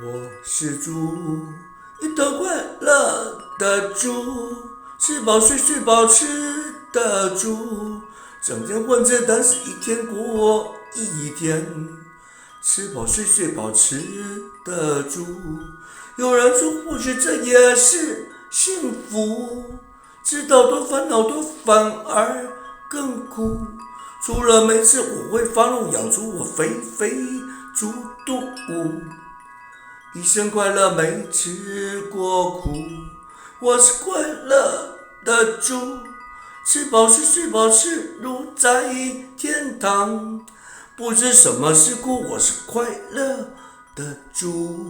我是猪，一头快乐的猪，吃饱睡，睡饱吃的猪，整天混着蛋是一天过一天，吃饱睡，睡饱吃的猪。有人说或许这也是幸福，知道多烦恼多反而更苦。除了每次我会发怒咬出我肥肥猪肚，一生快乐没吃过苦。我是快乐的猪，吃饱睡，睡饱吃如在天堂。不知什么是苦，我是快乐的猪。